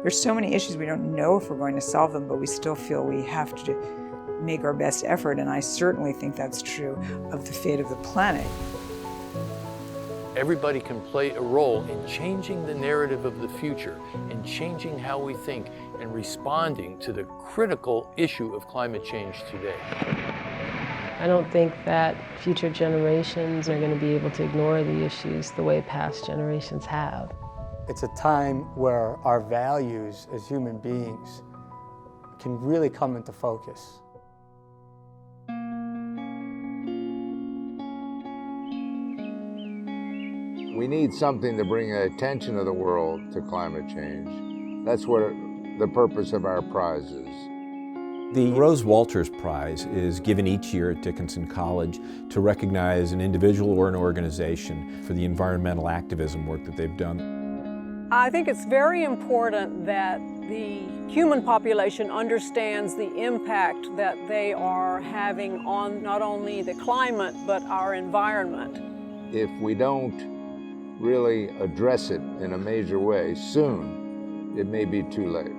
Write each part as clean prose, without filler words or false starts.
There's so many issues we don't know if we're going to solve them, but we still feel we have to make our best effort, and I certainly think that's true of the fate of the planet. Everybody can play a role in changing the narrative of the future, in changing how we think, and responding to the critical issue of climate change today. I don't think that future generations are going to be able to ignore the issues the way past generations have. It's a time where our values as human beings can really come into focus. We need something to bring the attention of the world to climate change. That's what the purpose of our prize is. The Rose Walters Prize is given each year at Dickinson College to recognize an individual or an organization for the environmental activism work that they've done. I think it's very important that the human population understands the impact that they are having on not only the climate, but our environment. If we don't really address it in a major way soon, it may be too late.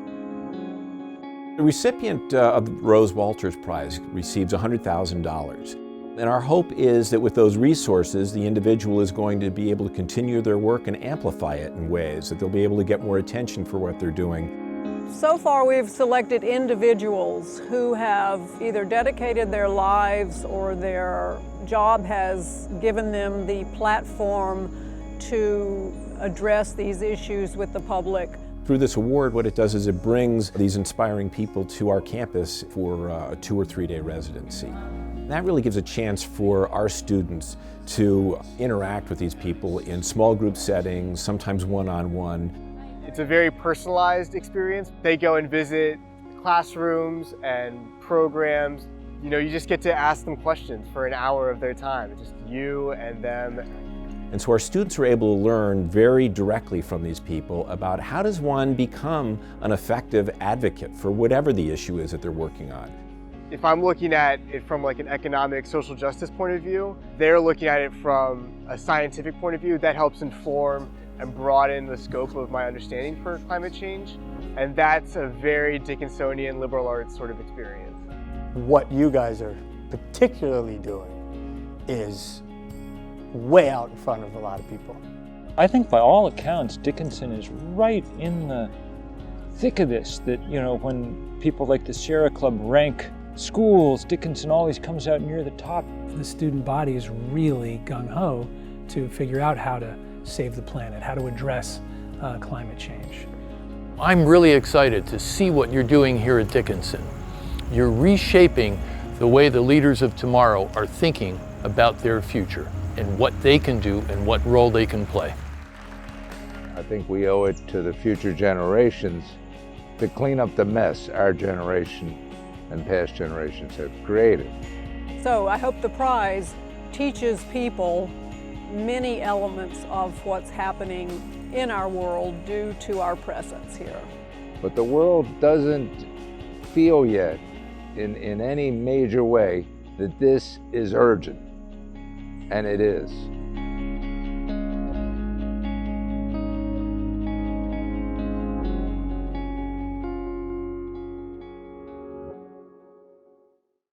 The recipient of the Rose Walters Prize receives $100,000. And our hope is that with those resources, the individual is going to be able to continue their work and amplify it in ways that they'll be able to get more attention for what they're doing. So far, we've selected individuals who have either dedicated their lives or their job has given them the platform to address these issues with the public. Through this award, what it does is it brings these inspiring people to our campus for a 2- or 3-day residency. That really gives a chance for our students to interact with these people in small group settings, sometimes one-on-one. It's a very personalized experience. They go and visit classrooms and programs. You know, you just get to ask them questions for an hour of their time. It's just you and them. And so our students are able to learn very directly from these people about how does one become an effective advocate for whatever the issue is that they're working on. If I'm looking at it from like an economic, social justice point of view, they're looking at it from a scientific point of view. That helps inform and broaden the scope of my understanding for climate change. And that's a very Dickinsonian liberal arts sort of experience. What you guys are particularly doing is way out in front of a lot of people. I think by all accounts, Dickinson is right in the thick of this, that, you know, when people like the Sierra Club rank schools, Dickinson always comes out near the top. The student body is really gung-ho to figure out how to save the planet, how to address climate change. I'm really excited to see what you're doing here at Dickinson. You're reshaping the way the leaders of tomorrow are thinking about their future and what they can do and what role they can play. I think we owe it to the future generations to clean up the mess our generation and past generations have created. So I hope the prize teaches people many elements of what's happening in our world due to our presence here. But the world doesn't feel yet in any major way that this is urgent, and it is.